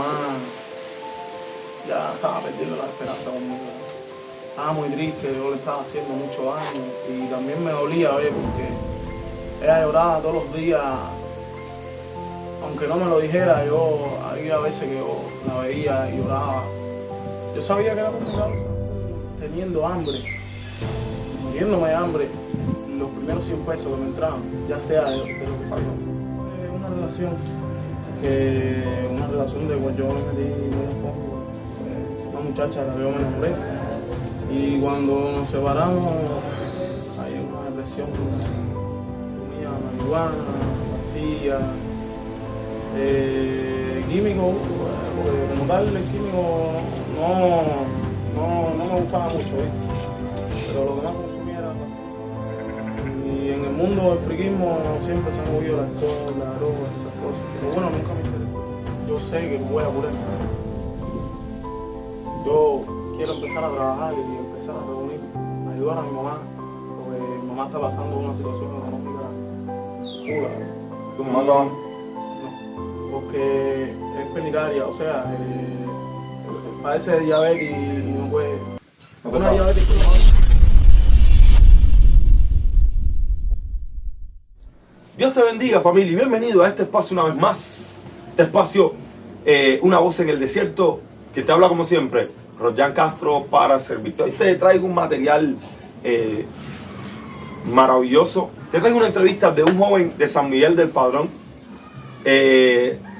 mamá ya estaba perdiendo la esperanza conmigo. Estaba muy triste, yo le estaba haciendo mucho daño y también me dolía, oye, porque ella lloraba todos los días. Aunque no me lo dijera, había veces que yo la veía y lloraba. Yo sabía que era por mi causa, teniendo hambre, muriéndome de hambre, los primeros 100 pesos que me entraban, ya sea de lo que sea. Una relación de cual yo me metí muy a fondo. Una muchacha de la que yo me enamoré. Y cuando nos separamos, hay una depresión, tenía marihuana, pastillas, químico, porque como tal el químico no me gustaba mucho, pero lo que más consumía era pasta. Y en el mundo del friquismo siempre se han movido el alcohol, la droga, esas cosas, pero bueno, nunca me interesó. Yo sé que voy a curar. Yo quiero empezar a trabajar y empezar a reunir, a ayudar a mi mamá, porque mi mamá está pasando una situación económica pura. ¿Tu mamá trabaja? No, porque es penitaria, o sea, padece de diabetes y no puede. Una diabetes crónica. Dios te bendiga, familia, y bienvenido a este espacio una vez más. Este espacio, Una Voz en el Desierto, que te habla como siempre, Rojan Castro, para servirte. Hoy te traigo un material maravilloso. Te traigo una entrevista de un joven de San Miguel del Padrón,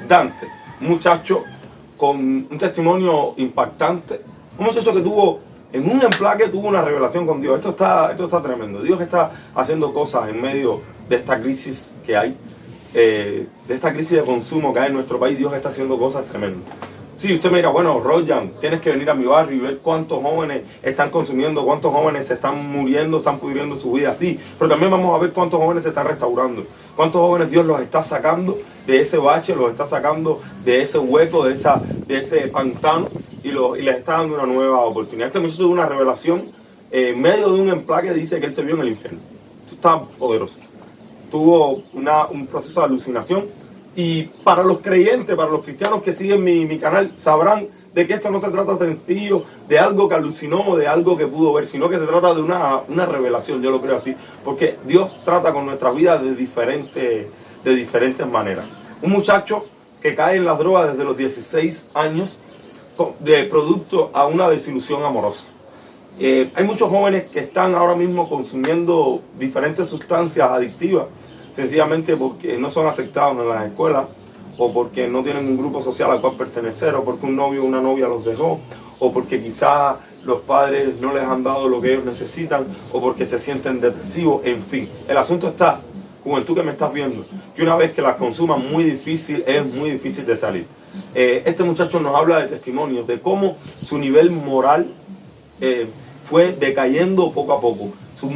Dante, un muchacho con un testimonio impactante, un muchacho que tuvo, en un emplaque tuvo una revelación con Dios. Esto está tremendo. Dios está haciendo cosas en medio de esta crisis que hay, de esta crisis de consumo que hay en nuestro país. Dios está haciendo cosas tremendas. Sí, usted me dirá, bueno, Rojan, tienes que venir a mi barrio y ver cuántos jóvenes están consumiendo, cuántos jóvenes se están muriendo, están pudriendo su vida, sí, pero también vamos a ver cuántos jóvenes se están restaurando, cuántos jóvenes Dios los está sacando de ese bache, los está sacando de ese hueco, de ese pantano, y les está dando una nueva oportunidad. Este muchacho tuvo una revelación en medio de un emplaque, dice que él se vio en el infierno. Esto está poderoso. Tuvo un proceso de alucinación. Y para los creyentes, para los cristianos que siguen mi canal, sabrán de que esto no se trata sencillo de algo que alucinó, de algo que pudo ver, sino que se trata de una revelación, yo lo creo así, porque Dios trata con nuestras vidas de diferentes maneras. Un muchacho que cae en las drogas desde los 16 años, de producto a una desilusión amorosa. Hay muchos jóvenes que están ahora mismo consumiendo diferentes sustancias adictivas, sencillamente porque no son aceptados en las escuelas, o porque no tienen un grupo social al cual pertenecer, o porque un novio o una novia los dejó, o porque quizás los padres no les han dado lo que ellos necesitan, o porque se sienten depresivos, en fin. El asunto está, juventud que me estás viendo, que una vez que las consuman es muy difícil de salir. Este muchacho nos habla de testimonios, de cómo su nivel moral fue decayendo poco a poco. Su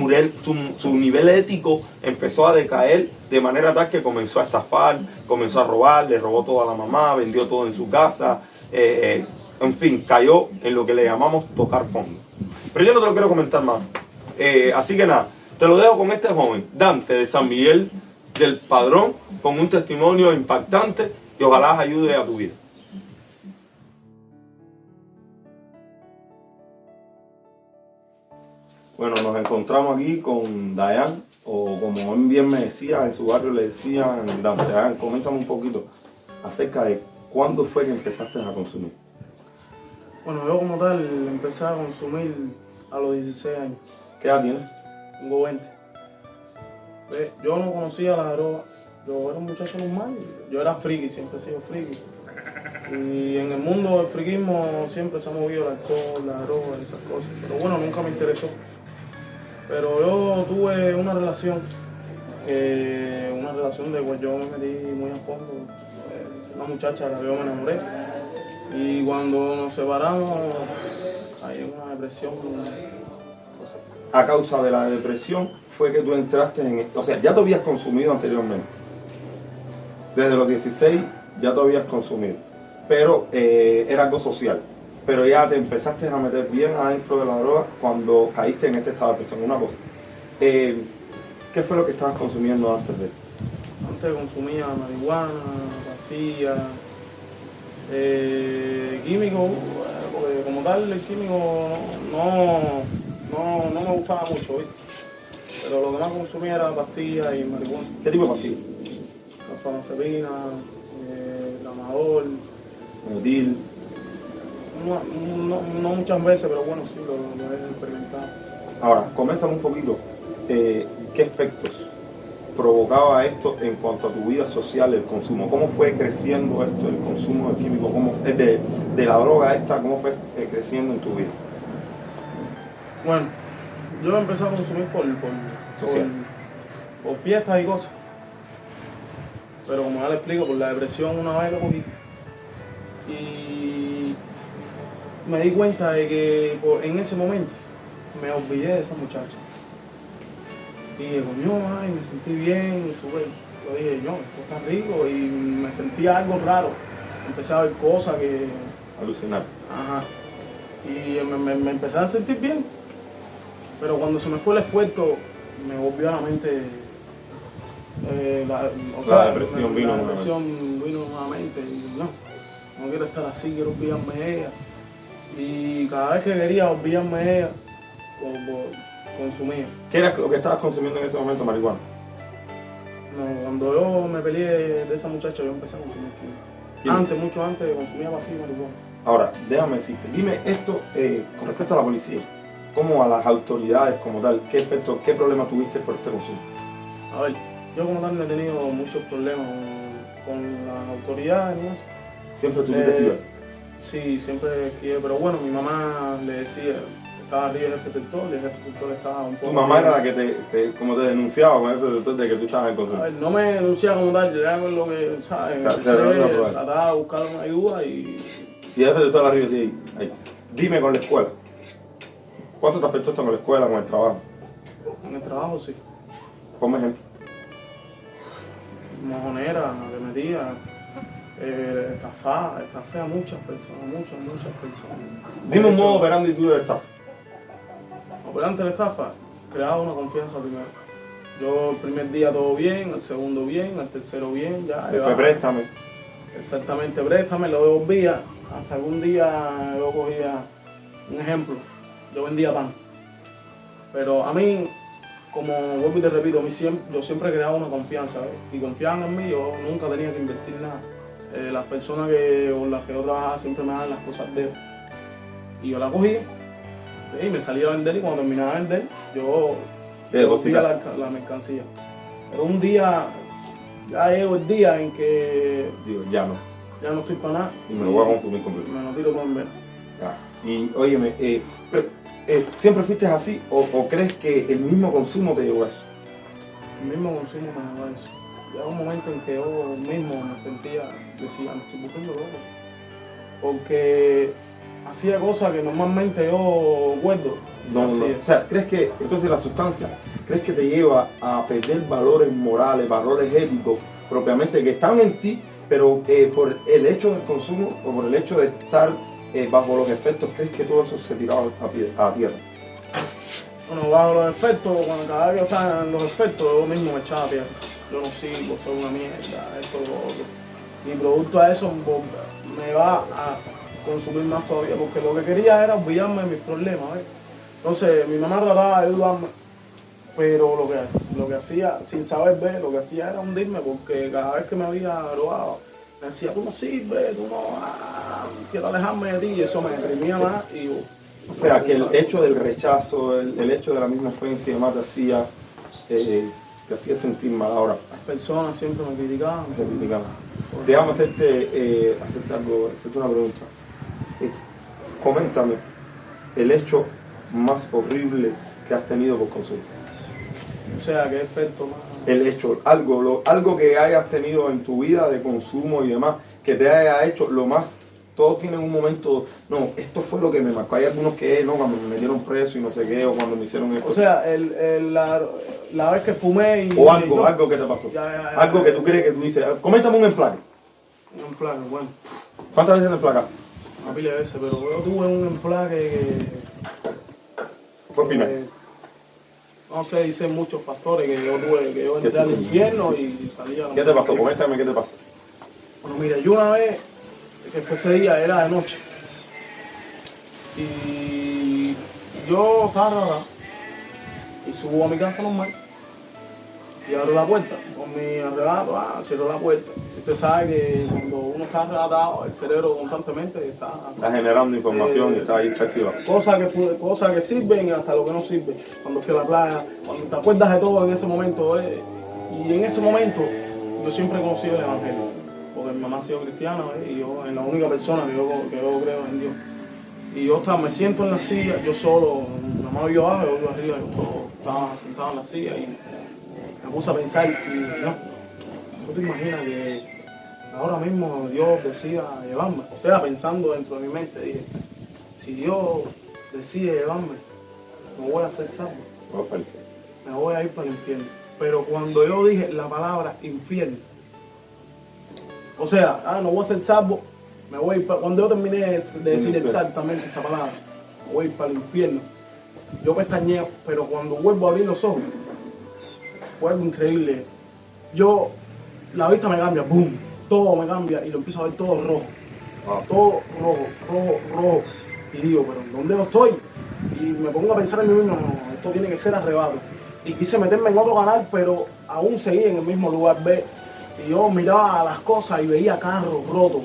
nivel ético empezó a decaer de manera tal que comenzó a estafar, comenzó a robar, le robó todo a la mamá, vendió todo en su casa, en fin, cayó en lo que le llamamos tocar fondo. Pero yo no te lo quiero comentar más. Así que nada, te lo dejo con este joven, Dante, de San Miguel del Padrón, con un testimonio impactante y ojalá ayude a tu vida. Bueno, nos encontramos aquí con Dayan, o como él bien me decía, en su barrio le decían Dante. Dayan, coméntame un poquito acerca de cuándo fue que empezaste a consumir. Bueno, yo como tal empecé a consumir a los 16 años. ¿Qué edad tienes? Tengo 20. Yo no conocía la droga, yo era un muchacho normal, yo era friki, siempre he sido friki. Y en el mundo del friquismo siempre se ha movido el alcohol, la droga y esas cosas, pero bueno, nunca me interesó. Pero yo tuve una relación de cual yo me metí muy a fondo, una muchacha de la que yo me enamoré. Y cuando nos separamos, hay una depresión. A causa de la depresión fue que tú entraste en... O sea, ya te habías consumido anteriormente. Desde los 16 ya te habías consumido. Pero era algo social. Pero ya te empezaste a meter bien adentro de la droga cuando caíste en este estado de depresión. Una cosa, ¿qué fue lo que estabas consumiendo antes de esto? Antes consumía marihuana, pastillas, Químico, porque como tal el químico no me gustaba mucho, ¿viste? Pero lo que más consumía era pastillas y marihuana. ¿Qué tipo de pastillas? La farmazepina, el amador. Metil. No muchas veces, pero bueno, sí, lo he experimentado. Ahora, coméntame un poquito, ¿qué efectos provocaba esto en cuanto a tu vida social, el consumo? ¿Cómo fue creciendo esto, el consumo de químicos? De la droga esta, cómo fue creciendo en tu vida? Bueno, yo empecé a consumir por fiestas y cosas. Pero como ya le explico, por la depresión una vez lo cogí. Y me di cuenta de que en ese momento me olvidé de esa muchacha. Y dije, coño, ay, me sentí bien, súper. Yo dije, no, esto está rico. Y me sentía algo raro. Empecé a ver cosas que... Alucinar. Ajá. Y me empecé a sentir bien. Pero cuando se me fue el esfuerzo, me volvió a la mente... la depresión vino nuevamente. Y no quiero estar así, quiero olvidarme de ella. Y cada vez que quería olvidarme de ella, consumía. ¿Qué era lo que estabas consumiendo en ese momento, marihuana? No, cuando yo me peleé de esa muchacha, yo empecé a consumir químico. Mucho antes, consumía pastillas y marihuana. Ahora, déjame decirte, dime esto con respecto a la policía, como a las autoridades como tal, ¿qué efecto, qué problema tuviste por este consumo? A ver, yo como tal no he tenido muchos problemas con las autoridades, ¿no? ¿Siempre tuviste que Sí, siempre esquivé, pero bueno, mi mamá le decía, estaba arriba del jefe sector, y el jefe sector estaba un poco... ¿Tu mamá era la que como te denunciaba con el jefe sector de que tú estabas en consumo? A ver, no me denunciaba como tal, yo hago lo que, ¿sabes? Trataba de buscar una ayuda y... Y el jefe sector arriba sí, ahí. Dime con la escuela, ¿cuánto te afectó esto con la escuela, con el trabajo? En el trabajo sí. Ponme ejemplo. Mojonera, que metía, estafé a muchas personas. Dime un modo operandi tú de estafa. Operante de estafa, creaba una confianza primero. Yo el primer día todo bien, el segundo bien, el tercero bien, ya. Después préstame. Exactamente, préstame, lo devolvía. Hasta que un día yo cogía, un ejemplo, yo vendía pan. Pero a mí, como vuelvo y te repito, yo siempre creaba una confianza, ¿ves? Y confiaban en mí, yo nunca tenía que invertir nada. Las personas con las que yo trabajaba siempre me daban las cosas de ellos. Y yo la cogía y me salía a vender, y cuando terminaba de vender, yo devolvía la mercancía. Pero un día, ya llegó el día en que... Digo, ya no estoy para nada. Y me lo voy a consumir completo. Me lo tiro todo en vena. Y óyeme, ¿siempre fuiste así o crees que el mismo consumo te llevó a eso? El mismo consumo me llevó a eso. Llegó un momento en que yo mismo me sentía, decía, me estoy volviendo loco. Porque hacía cosas que normalmente yo guardo. No. O sea, ¿crees que entonces la sustancia, crees que te lleva a perder valores morales, valores éticos propiamente que están en ti, pero por el hecho del consumo o por el hecho de estar bajo los efectos, crees que todo eso se tiraba a tierra? Bueno, bajo los efectos, cuando cada vez que yo estaba en los efectos, yo mismo me echaba a tierra. Yo no sirvo, soy una mierda, esto, lo otro. Y producto a eso me va a consumir más todavía, porque lo que quería era olvidarme de mis problemas, ¿ves? Entonces mi mamá trataba de ayudarme, pero lo que hacía, sin saber ver, lo que hacía era hundirme, porque cada vez que me había drogado, me decía, tú no sirves, tú no, quiero alejarme de ti, y eso me deprimía más. Y o sea, que el hecho del rechazo, el hecho de la misma ofensa y demás te hacía sentir mal. Ahora, las personas siempre me criticaban. Déjame hacerte una pregunta. Coméntame el hecho más horrible que has tenido por consumo. O sea, ¿qué efecto más? El hecho, algo que hayas tenido en tu vida de consumo y demás, que te haya hecho lo más... Todos tienen un momento, no, esto fue lo que me marcó. Hay algunos que no, cuando me metieron preso y no sé qué, o cuando me hicieron esto. O sea, la vez que fumé y... O algo que te pasó. Algo que tú crees que tú dices. Coméntame un emplaque. Un emplaque, bueno. ¿Cuántas veces te emplacaste? Una pila de veces, pero yo tuve un emplaque que... Fue final. No sé, dicen muchos pastores que yo entré al infierno y salía... ¿Qué te pasó? Coméntame qué te pasó. Bueno, mira, yo una vez que fue ese día, era de noche. Y yo estaba rara y subo a mi casa normal y abro la puerta con mi arrebato, cierro la puerta. Usted sabe que cuando uno está arrebatado, el cerebro constantemente está generando información y está ahí activado. Cosas que sirven y hasta lo que no sirve. Cuando fui a la playa, cuando te acuerdas de todo en ese momento. Y en ese momento yo siempre he conocido el Evangelio, porque mi mamá ha sido cristiana y yo es la única persona que yo creo en Dios. Y yo me siento en la silla, yo solo, mi mamá vive abajo, yo vivo arriba, yo estaba sentado en la silla y me puse a pensar y no te imaginas que ahora mismo Dios decida llevarme. O sea, pensando dentro de mi mente, dije, si Dios decide llevarme, no voy a ser salvo, me voy a ir para el infierno. Pero cuando yo dije la palabra infierno, o sea, no voy a ser salvo, me voy a ir cuando yo terminé de decir exactamente esa palabra, me voy a ir para el infierno. Yo pestañeo, pero cuando vuelvo a abrir los ojos, fue algo increíble. La vista me cambia, boom, todo me cambia y lo empiezo a ver todo rojo. Todo rojo. Y digo, pero ¿dónde yo estoy? Y me pongo a pensar en mí mismo, no, esto tiene que ser arrebato. Y quise meterme en otro canal, pero aún seguí en el mismo lugar B. Y yo miraba las cosas y veía carros rotos,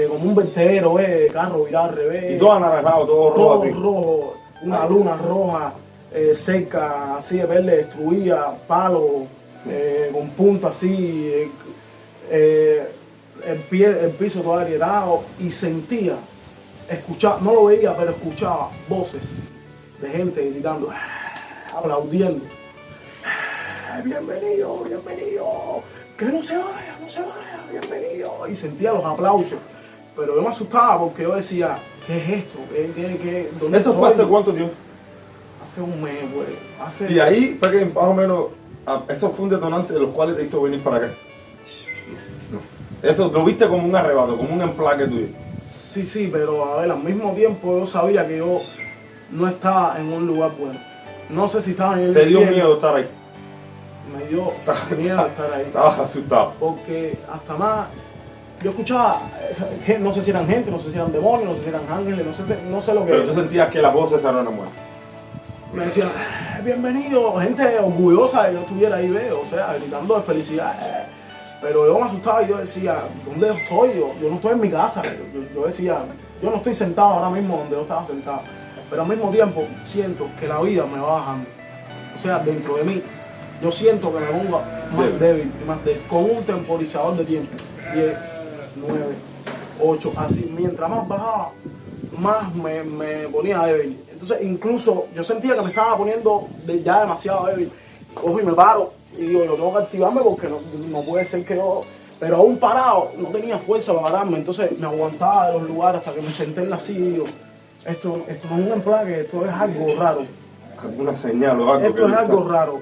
como un vertedero, carro virado al revés. Y todo anaranjado, todo rojo. Todo rojo, una luna roja, cerca, así de verde, destruida, palos, con punta así, el piso todo agrietado. Y sentía, escuchaba, no lo veía, pero escuchaba voces de gente gritando, aplaudiendo. Bienvenido, que no se vaya, bienvenido. Y sentía los aplausos, pero yo me asustaba porque yo decía, ¿qué es esto? ¿Dónde ¿Eso estoy? fue hace cuánto tiempo? Hace un mes, güey. Y ahí fue que más o menos, eso fue un detonante de los cuales te hizo venir para acá. No. Eso lo viste como un arrebato, como un emplaque tuyo. Sí, pero a ver, al mismo tiempo yo sabía que yo no estaba en un lugar bueno. No sé si estaba en el ¿Te dio infierno. miedo estar ahí? Me dio miedo estar ahí. Estabas asustado. Porque hasta más, yo escuchaba, no sé si eran gente, no sé si eran demonios, no sé si eran ángeles, no sé lo que Pero era. tú sentías que las voces eran una muerte. Me decían, bienvenido, gente orgullosa de que yo estuviera ahí, o sea, gritando de felicidad. Pero yo me asustaba y yo decía, ¿dónde yo estoy? Yo no estoy en mi casa. Yo decía, yo no estoy sentado ahora mismo donde yo estaba sentado. Pero al mismo tiempo siento que la vida me va bajando. O sea, dentro de mí, yo siento que me pongo más débil y más débil, con un temporizador de tiempo. 10, 9, 8, así. Mientras más bajaba, más me ponía débil. Entonces, incluso yo sentía que me estaba poniendo ya demasiado débil. Cojo y me paro y digo, yo tengo que activarme porque no puede ser que yo... Pero aún parado, no tenía fuerza para pararme. Entonces me aguantaba de los lugares hasta que me senté en la silla y digo, esto no es un emplaque, esto es algo raro. Alguna señal o algo. Esto es algo raro.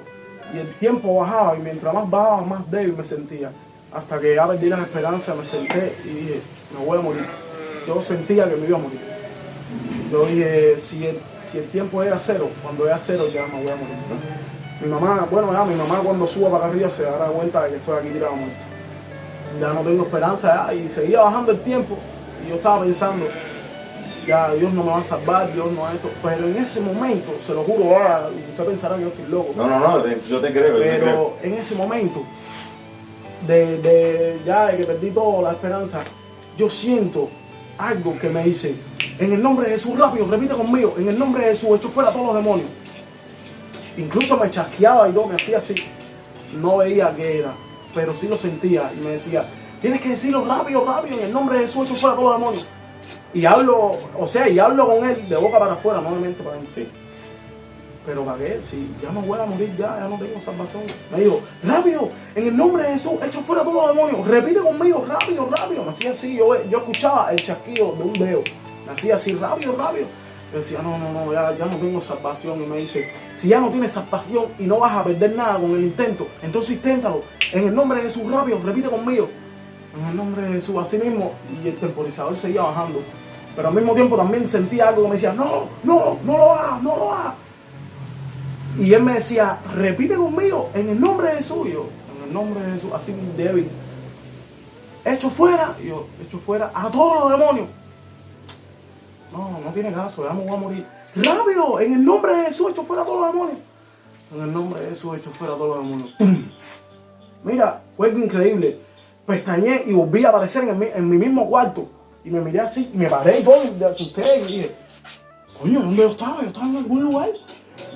Y el tiempo bajaba y mientras más bajaba, más débil me sentía. Hasta que ya perdí las esperanzas, me senté y dije, me voy a morir. Yo sentía que me iba a morir. Yo dije, si el tiempo era cero, cuando era cero ya me voy a morir. Mi mamá cuando suba para acá arriba se dará cuenta de que estoy aquí tirado muerto. Ya no tengo esperanza ya, y seguía bajando el tiempo y yo estaba pensando, ya Dios no me va a salvar, Dios no es esto. Pero en ese momento, se lo juro, usted pensará que yo estoy loco. No, yo te creo. Pero en ese momento, de que perdí toda la esperanza, yo siento algo que me dice, en el nombre de Jesús, rápido, repite conmigo, en el nombre de Jesús, echo fuera a todos los demonios. Incluso me chasqueaba y todo, me hacía así. No veía qué era, pero sí lo sentía y me decía, tienes que decirlo rápido, en el nombre de Jesús, echo fuera a todos los demonios. Y hablo con él de boca para afuera, no de mente para adentro. Sí. Pero ¿para qué? Si ya me voy a morir, ya no tengo salvación. Me dijo, rápido, en el nombre de Jesús, echa fuera a todos los demonios, repite conmigo, rápido. Me hacía así, yo escuchaba el chasquido de un dedo. Me hacía así, rápido. Yo decía, no, ya no tengo salvación. Y me dice, si ya no tienes salvación y no vas a perder nada con el intento, entonces inténtalo. En el nombre de Jesús, rápido, repite conmigo. En el nombre de Jesús, así mismo. Y el temporizador seguía bajando. Pero al mismo tiempo también sentía algo que me decía, no lo hagas. Y él me decía, repite conmigo, en el nombre de Jesús. Yo, en el nombre de Jesús, así débil. echo fuera, y yo, echo fuera a todos los demonios. No tiene caso, ya me voy a morir. ¡Rápido! En el nombre de Jesús, echo fuera a todos los demonios. En el nombre de Jesús, echo fuera a todos los demonios. ¡Pum! Mira, fue increíble. Pestañé y volví a aparecer en mi mismo cuarto. Y me miré así, y me paré y todo, me asusté y dije, coño, ¿dónde yo estaba? Yo estaba en algún lugar.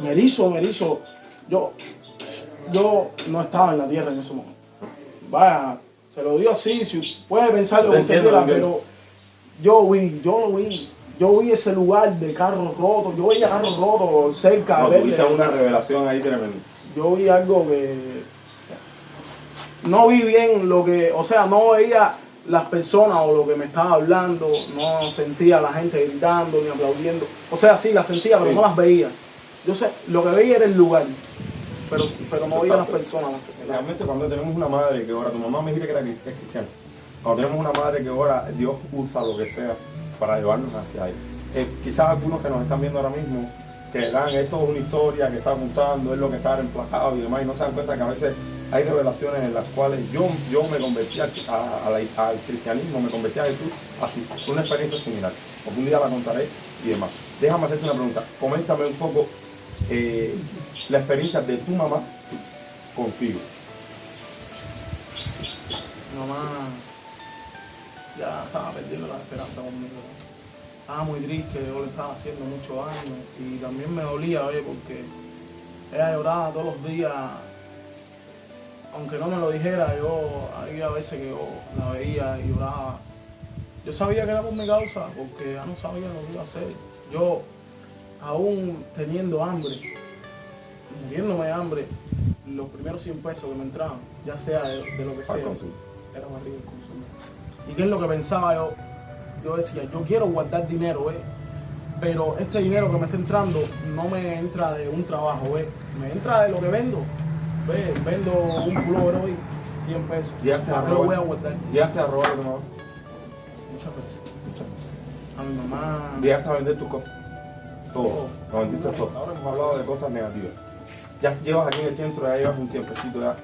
Me erizo. Yo no estaba en la tierra en ese momento. Vaya, se lo digo así, si puede pensar lo que usted quiera, pero yo vi ese lugar de carros rotos, yo veía carros rotos cerca No, de tuviste una revelación ahí tremenda. Yo vi algo que no vi bien lo que, o sea, no veía las personas o lo que me estaba hablando, no sentía a la gente gritando ni aplaudiendo. O sea, sí, las sentía, pero Sí. no las veía. Yo sé, lo que veía era el lugar, pero no veía a las personas. Realmente cuando tenemos una madre que ora, tu mamá me dijiste que es cristiana. Cuando tenemos una madre que ora, Dios usa lo que sea para llevarnos hacia ahí. Quizás algunos que nos están viendo ahora mismo, que dan esto es una historia que está contando, es lo que está emplacado y demás, y no se dan cuenta que a veces hay revelaciones en las cuales yo me convertí al cristianismo, me convertí a Jesús así, una experiencia similar. Algún día la contaré y demás. Déjame hacerte una pregunta. Coméntame un poco la experiencia de tu mamá contigo. Mi mamá ya estaba perdiendo la esperanza conmigo. Estaba muy triste, yo le estaba haciendo mucho daño y también me dolía, porque ella lloraba todos los días. Aunque no me lo dijera, había veces que yo la veía y lloraba. Yo sabía que era por mi causa, porque ya no sabía lo que iba a hacer. Yo, aún teniendo hambre, muriéndome de hambre, los primeros 100 pesos que me entraban, ya sea de lo que sea, era para arriba el consumo. ¿Y qué es lo que pensaba yo? Yo decía, yo quiero guardar dinero, pero este dinero que me está entrando no me entra de un trabajo, me entra de lo que vendo. Vendo un pullover hoy, 100 pesos. ¿Para qué lo voy a guardar? ¿Llegaste a robar a tu mamá? Muchas veces. A mi mamá. ¿Llegaste a vender tus cosas? Todo. Lo vendiste todo. Ahora hemos hablado de cosas negativas. Ya llevas aquí en el centro, ya llevas un tiempecito ya.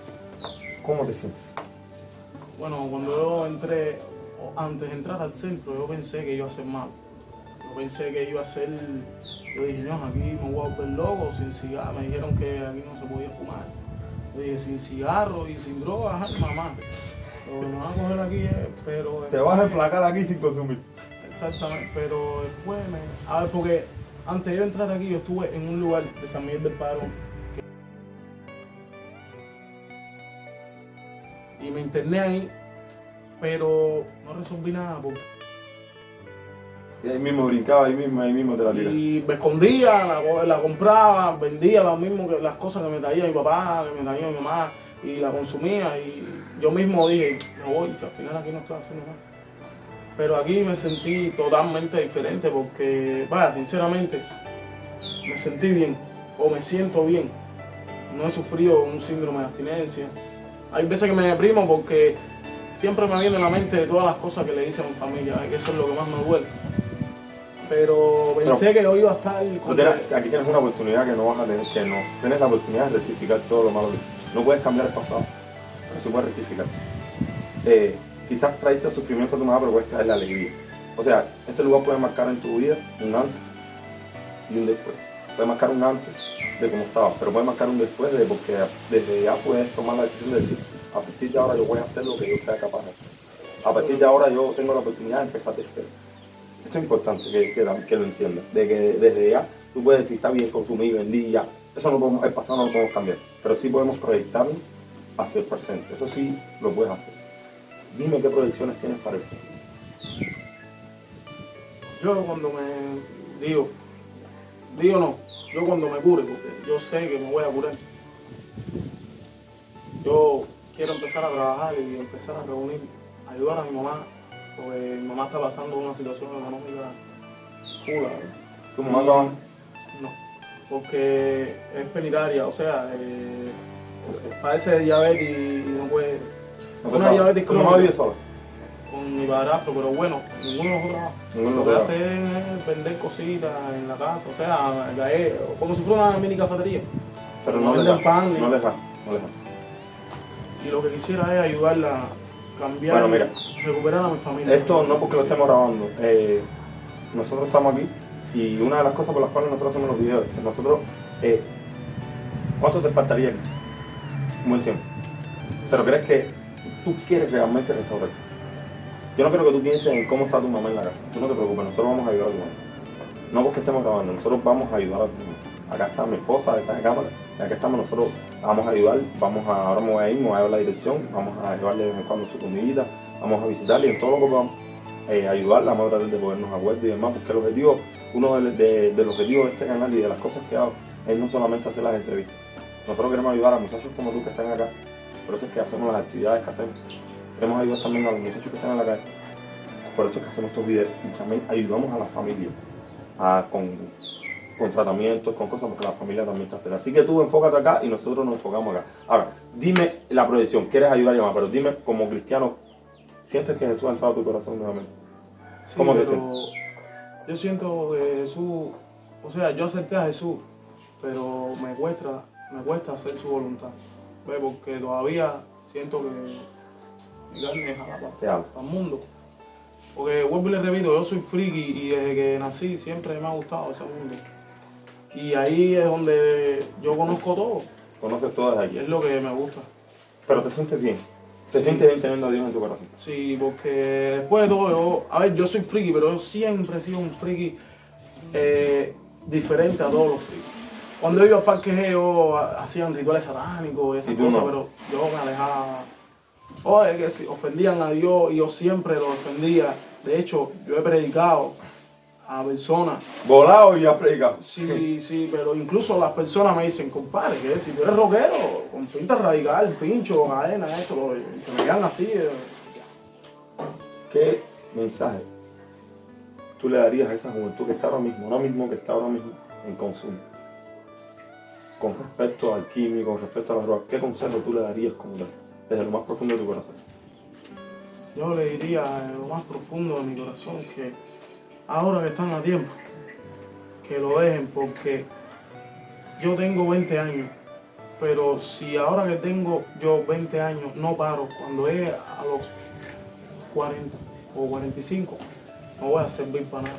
¿Cómo te sientes? Bueno, cuando yo entré, antes de entrar al centro, yo pensé que iba a ser mal. Yo pensé que iba a ser. Yo dije, no, aquí me voy a volver loco, sin cigarro. Me dijeron que aquí no se podía fumar. Yo dije, sin cigarro y sin drogas, ay, mamá. Lo que me van a coger aquí es, pero. Te vas a emplacar aquí sin consumir. Exactamente, pero después a ver, porque antes de yo entrar aquí, yo estuve en un lugar de San Miguel del Padrón. Y me interné ahí, pero no resolví nada. Y ahí mismo brincaba, ahí mismo te la tiras. Y me escondía, la compraba, vendía las cosas que me traía mi papá, que me traía mi mamá, y la consumía. Y yo mismo dije, me voy, si al final aquí no estoy haciendo nada. Pero aquí me sentí totalmente diferente porque, vaya, sinceramente, me sentí bien, o me siento bien. No he sufrido un síndrome de abstinencia. Hay veces que me deprimo porque siempre me viene en la mente todas las cosas que le hice a mi familia, que eso es lo que más me duele. Pero pensé que yo iba a estar... Aquí tienes una oportunidad que no vas a tener, que no. Tienes la oportunidad de rectificar todo lo malo que hiciste. No puedes cambiar el pasado, pero sí puedes rectificar. Quizás traiste sufrimiento a tu mamá, pero puedes traerle alegría. O sea, este lugar puede marcar en tu vida un antes y un después. Puede marcar un antes de cómo estabas, pero puede marcar un después de porque desde ya puedes tomar la decisión de decir, a partir de ahora yo voy a hacer lo que yo sea capaz de hacer. A partir de ahora yo tengo la oportunidad de empezar de cero. Eso es importante que lo entiendas, de que desde ya tú puedes decir, está bien, consumí, vendí, ya. Eso el pasado no lo podemos cambiar, pero sí podemos proyectarnos hacia el presente. Eso sí lo puedes hacer. Dime qué proyecciones tienes para el futuro. Yo cuando yo cuando me cure, porque yo sé que me voy a curar, yo quiero empezar a trabajar y empezar a reunir, ayudar a mi mamá, porque mi mamá está pasando una situación económica chula. ¿Tu mamá trabaja? No, porque es penitaria, o sea, padece de diabetes y no puede... Una diabetes ¿Tu mamá vive sola? Con mi padrastro, pero bueno, ninguno de nosotros trabaja. Lo que hace es vender cositas en la casa, o sea, como si fuera una mini cafetería. Pero no venden pan. No les va. Y lo que quisiera es ayudarla cambiar, Bueno, mira, recuperar a mi familia. esto no porque lo estemos grabando. Nosotros estamos aquí y una de las cosas por las cuales nosotros hacemos los videos, nosotros, ¿cuánto te faltaría aquí? Un buen tiempo. Pero crees que tú quieres realmente restaurarte. Yo no creo que tú pienses en cómo está tu mamá en la casa. Tú no te preocupes, nosotros vamos a ayudar a tu mamá. No porque estemos grabando, nosotros vamos a ayudar a tu mamá. Acá está mi esposa, está en cámara, y acá estamos nosotros, vamos a ayudar, ahora me voy a ir, me voy a dar la dirección, vamos a llevarle de vez en cuando su comidita, vamos a visitarle y en todo lo que podamos ayudarla, vamos a tratar de ponernos acuerdos y demás, porque el objetivo, uno de los objetivos de este canal y de las cosas que hago, es no solamente hacer las entrevistas. Nosotros queremos ayudar a muchachos como tú que están acá, por eso es que hacemos las actividades que hacemos. Queremos ayudar también a los muchachos que están en la calle, por eso es que hacemos estos videos y también ayudamos a la familia con tratamientos, con cosas, porque la familia también está feliz. Así que tú enfócate acá y nosotros nos enfocamos acá. Ahora, dime la proyección, quieres ayudar a llamar, pero dime como cristiano, ¿sientes que Jesús ha entrado a tu corazón nuevamente? Sí, ¿Cómo te pero sientes? yo siento que Jesús, o sea, yo acepté a Jesús, pero me cuesta hacer su voluntad. ¿Ves? Porque todavía siento que mi carne es para el mundo. Porque vuelvo y le repito, yo soy friki y desde que nací siempre me ha gustado ese mundo. Y ahí es donde yo conozco todo. Conoces todo desde Y es aquí. lo que me gusta. Pero te sientes bien. Te Sí. sientes bien teniendo a Dios en tu corazón. Sí, porque después de todo, yo soy friki, pero yo siempre he sido un friki diferente a todos los frikis. Cuando iba al parque yo hacían rituales satánicos y esas ¿Y tú cosas, no? pero yo me alejaba. Oye, que si ofendían a Dios y yo siempre lo defendía. De hecho, yo he predicado a personas. Volado y has predicado. Sí, pero incluso las personas me dicen, compadre, que si tú eres rockero, con pinta radical, pincho, cadena, y se me quedan así. ¿Qué mensaje tú le darías a esa juventud que está ahora mismo en consumo? Con respecto al químico, con respecto a las drogas, ¿qué consejo tú le darías como tal, desde lo más profundo de tu corazón? Yo le diría en lo más profundo de mi corazón que ahora que están a tiempo, que lo dejen, porque yo tengo 20 años, pero si ahora que tengo yo 20 años no paro, cuando es a los 40 o 45, no voy a servir para nada.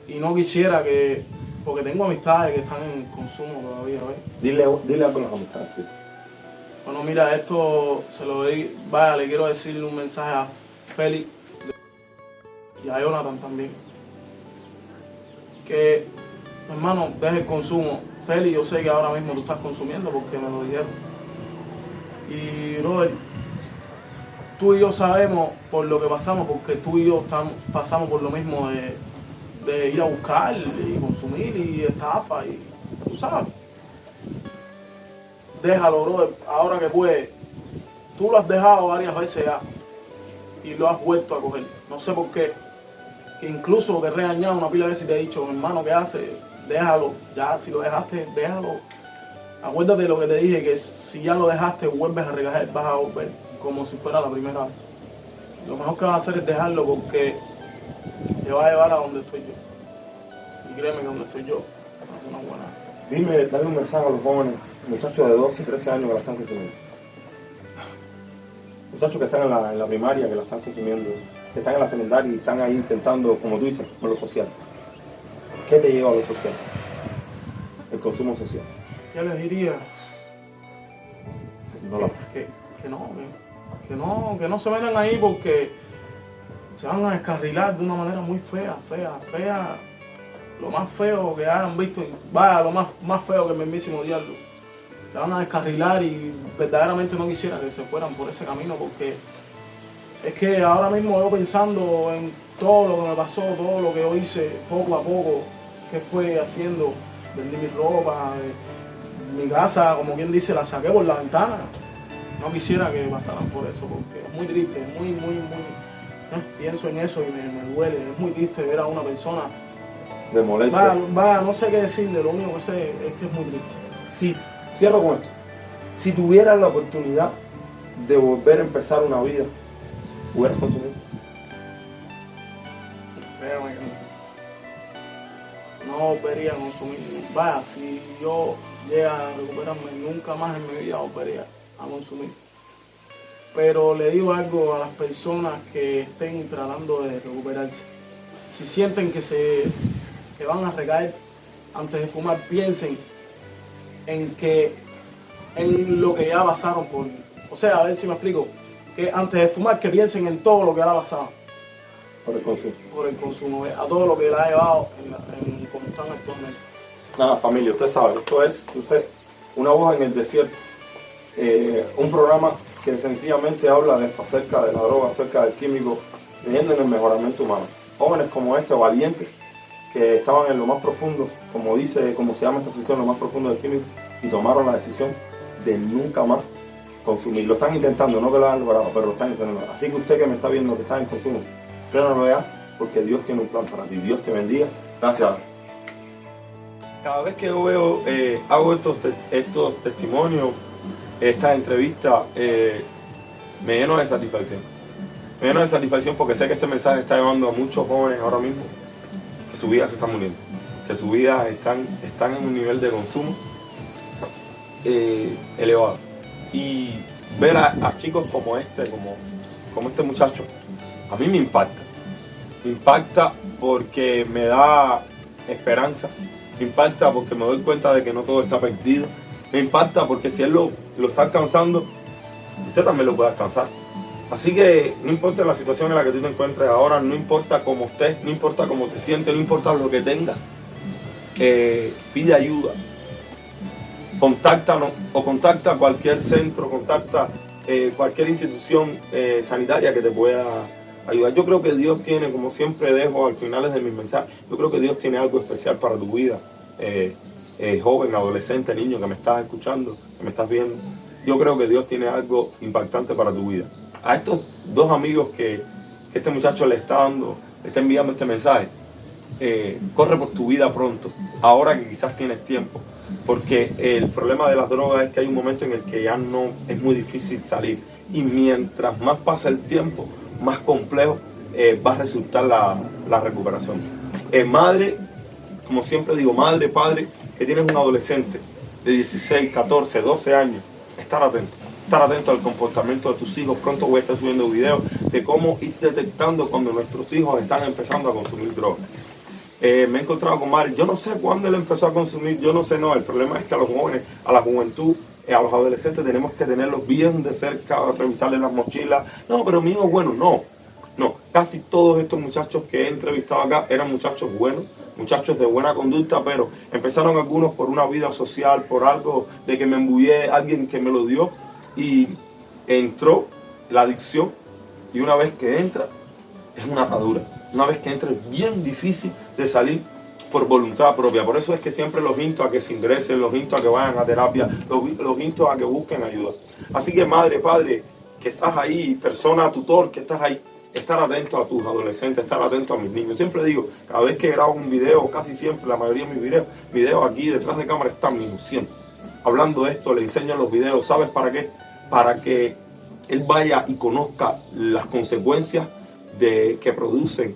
Y no quisiera que, porque tengo amistades que están en consumo todavía, ¿ves? Dile algo a las amistades, sí. Bueno, mira, esto se lo doy, vaya, le quiero decir un mensaje a Félix y a Jonathan también. Que, hermano, deje el consumo. Félix, yo sé que ahora mismo tú estás consumiendo porque me lo dijeron. Y, brother, tú y yo sabemos por lo que pasamos, porque tú y yo pasamos por lo mismo de ir a buscar y consumir y estafa y tú sabes. Déjalo, brother, ahora que puedes. Tú lo has dejado varias veces ya y lo has vuelto a coger. No sé por qué. Que incluso te he regañado una pila de veces y te he dicho, hermano, ¿qué haces? Déjalo. Ya, si lo dejaste, déjalo. Acuérdate de lo que te dije, que si ya lo dejaste, vuelves a recaer, vas a volver como si fuera la primera vez. Lo mejor que vas a hacer es dejarlo porque te va a llevar a donde estoy yo. Y créeme que donde estoy yo es una buena. Dime, dale un mensaje a los jóvenes, muchachos de 12, 13 años que la están consumiendo. Muchachos que están en la primaria, que la están consumiendo, que están en la secundaria y están ahí intentando, como tú dices, con lo social. ¿Qué te lleva a lo social? El consumo social. Yo les diría No lo que no se metan ahí porque se van a descarrilar de una manera muy fea. Lo más feo que hayan visto, vaya, lo más feo que el mismísimo diablo. Se van a descarrilar y verdaderamente no quisiera que se fueran por ese camino porque es que ahora mismo yo pensando en todo lo que me pasó, todo lo que yo hice poco a poco, que fue haciendo, vendí mi ropa, mi casa, como quien dice, la saqué por la ventana. No quisiera que pasaran por eso porque es muy triste, muy, pienso en eso y me duele, es muy triste ver a una persona. de molestia. No sé qué decirle, lo único que sé es que es muy triste. Si, cierro con esto. Si tuvieras la oportunidad de volver a empezar una vida, ¿hubieras consumido? Créeme que no volvería a consumir. Vaya, si yo llega a recuperarme, nunca más en mi vida volvería a consumir. pero le digo algo a las personas que estén tratando de recuperarse. Si sienten que van a recaer antes de fumar, piensen en lo que ya pasaron por... O sea, a ver si me explico. Que antes de fumar, que piensen en todo lo que le ha pasado. Por el consumo. Por el consumo, a todo lo que le ha llevado en como están actualmente. Nada, familia, usted sabe, esto es una voz en el desierto. Un programa que sencillamente habla de esto, acerca de la droga, acerca del químico, viviendo en el mejoramiento humano. Jóvenes como este, valientes, que estaban en lo más profundo, como se llama esta sesión, lo más profundo del químico, y tomaron la decisión de nunca más consumir. Lo están intentando, no que lo hayan logrado, pero lo están intentando. Así que usted que me está viendo que está en consumo, frénalo ya, porque Dios tiene un plan para ti. Dios te bendiga. Gracias. Cada vez que yo veo, hago estos testimonios, estas entrevistas, me lleno de satisfacción. Me lleno de satisfacción porque sé que este mensaje está llevando a muchos jóvenes ahora mismo que su vida se está muriendo, que sus vidas están en un nivel de consumo elevado. Y ver a chicos como este muchacho, a mí me impacta. Me impacta porque me da esperanza. Me impacta porque me doy cuenta de que no todo está perdido. Me impacta porque si él lo está alcanzando, usted también lo puede alcanzar. Así que no importa la situación en la que tú te encuentres ahora, no importa cómo estés, no importa cómo te sientes, no importa lo que tengas, pide ayuda. Contáctanos o contacta cualquier centro, contacta cualquier institución sanitaria que te pueda ayudar. Yo creo que Dios tiene, como siempre dejo al final de mis mensajes, yo creo que Dios tiene algo especial para tu vida, joven, adolescente, niño que me estás escuchando, que me estás viendo. Yo creo que Dios tiene algo impactante para tu vida. A estos dos amigos que este muchacho le está enviando este mensaje, corre por tu vida pronto, ahora que quizás tienes tiempo, porque el problema de las drogas es que hay un momento en el que ya no es muy difícil salir, y mientras más pasa el tiempo, más complejo va a resultar la recuperación. Madre, como siempre digo, madre, padre, que tienes un adolescente de 16, 14, 12 años, estar atento al comportamiento de tus hijos. Pronto voy a estar subiendo videos de cómo ir detectando cuando nuestros hijos están empezando a consumir drogas. Me he encontrado con Mari, yo no sé cuándo él empezó a consumir, yo no sé, no, el problema es que a los jóvenes, a la juventud, a los adolescentes tenemos que tenerlos bien de cerca, revisarles las mochilas. No, pero mi hijo es bueno, no, casi todos estos muchachos que he entrevistado acá eran muchachos buenos, muchachos de buena conducta, pero empezaron algunos por una vida social, por algo de que me embullé, alguien que me lo dio, y entró la adicción, y una vez que entra, es una atadura. Una vez que entra es bien difícil de salir por voluntad propia. Por eso es que siempre los insto a que se ingresen, los insto a que vayan a terapia, los insto a que busquen ayuda. Así que madre, padre, que estás ahí, persona, tutor, que estás ahí, estar atento a tus adolescentes, estar atento a mis niños. Siempre digo, cada vez que grabo un video, casi siempre, la mayoría de mis videos aquí detrás de cámara están minuciando. Hablando de esto, le enseño los videos, ¿sabes para qué? Para que él vaya y conozca las consecuencias que producen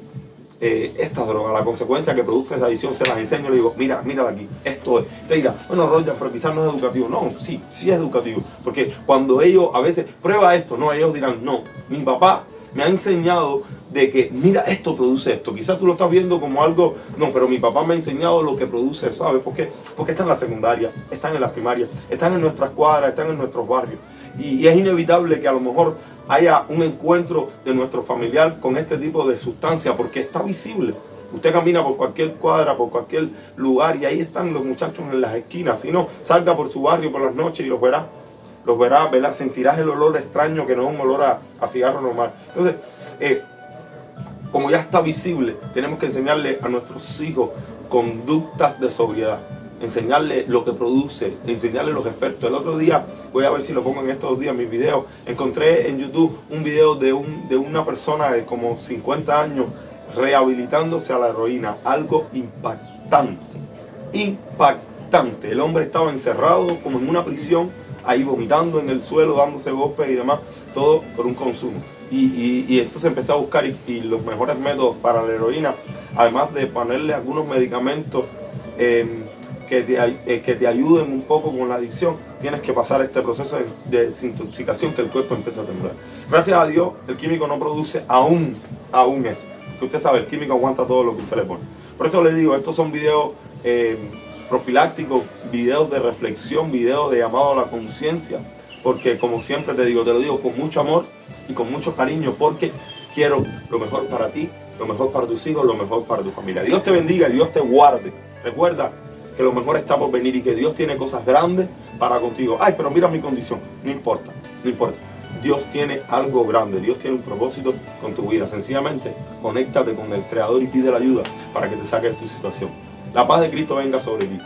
estas drogas, la consecuencia que produce esa adicción. Se las enseño, le digo, mira aquí, esto es. Te dirá, bueno, Roger, pero quizás no es educativo. No, sí es educativo, porque cuando ellos a veces prueba esto, no, ellos dirán, no, mi papá me ha enseñado de que, mira, esto produce esto. Quizás tú lo estás viendo como algo, no, pero mi papá me ha enseñado lo que produce, ¿sabes? ¿Por qué? Porque están en la secundaria, están en la primaria, están en nuestras cuadras, están en nuestros barrios. Y es inevitable que a lo mejor haya un encuentro de nuestro familiar con este tipo de sustancia, porque está visible. Usted camina por cualquier cuadra, por cualquier lugar, y ahí están los muchachos en las esquinas. Si no, salga por su barrio por las noches y los verá, ¿verdad? Sentirás el olor extraño que no es un olor a cigarro normal. Entonces, como ya está visible, tenemos que enseñarle a nuestros hijos conductas de sobriedad, enseñarle lo que produce, enseñarle los efectos. El otro día, voy a ver si lo pongo en estos días, mis videos, encontré en YouTube un video de una persona de como 50 años rehabilitándose a la heroína. Algo impactante, impactante. El hombre estaba encerrado como en una prisión, ahí vomitando en el suelo, dándose golpes y demás, todo por un consumo. Y entonces empecé a buscar y los mejores métodos para la heroína, además de ponerle algunos medicamentos que te ayuden un poco con la adicción, tienes que pasar este proceso de desintoxicación, que el cuerpo empieza a temblar. Gracias a Dios, el químico no produce aún eso. Que usted sabe, el químico aguanta todo lo que usted le pone. Por eso les digo, estos son videos profilácticos, videos de reflexión, videos de llamado a la conciencia, porque como siempre te lo digo con mucho amor y con mucho cariño, porque quiero lo mejor para ti, lo mejor para tus hijos, lo mejor para tu familia. Dios te bendiga y Dios te guarde. Recuerda que lo mejor está por venir y que Dios tiene cosas grandes para contigo. Ay, pero mira mi condición. No importa, no importa. Dios tiene algo grande, Dios tiene un propósito con tu vida. Sencillamente, conéctate con el Creador y pide la ayuda para que te saque de tu situación. La paz de Cristo venga sobre ti.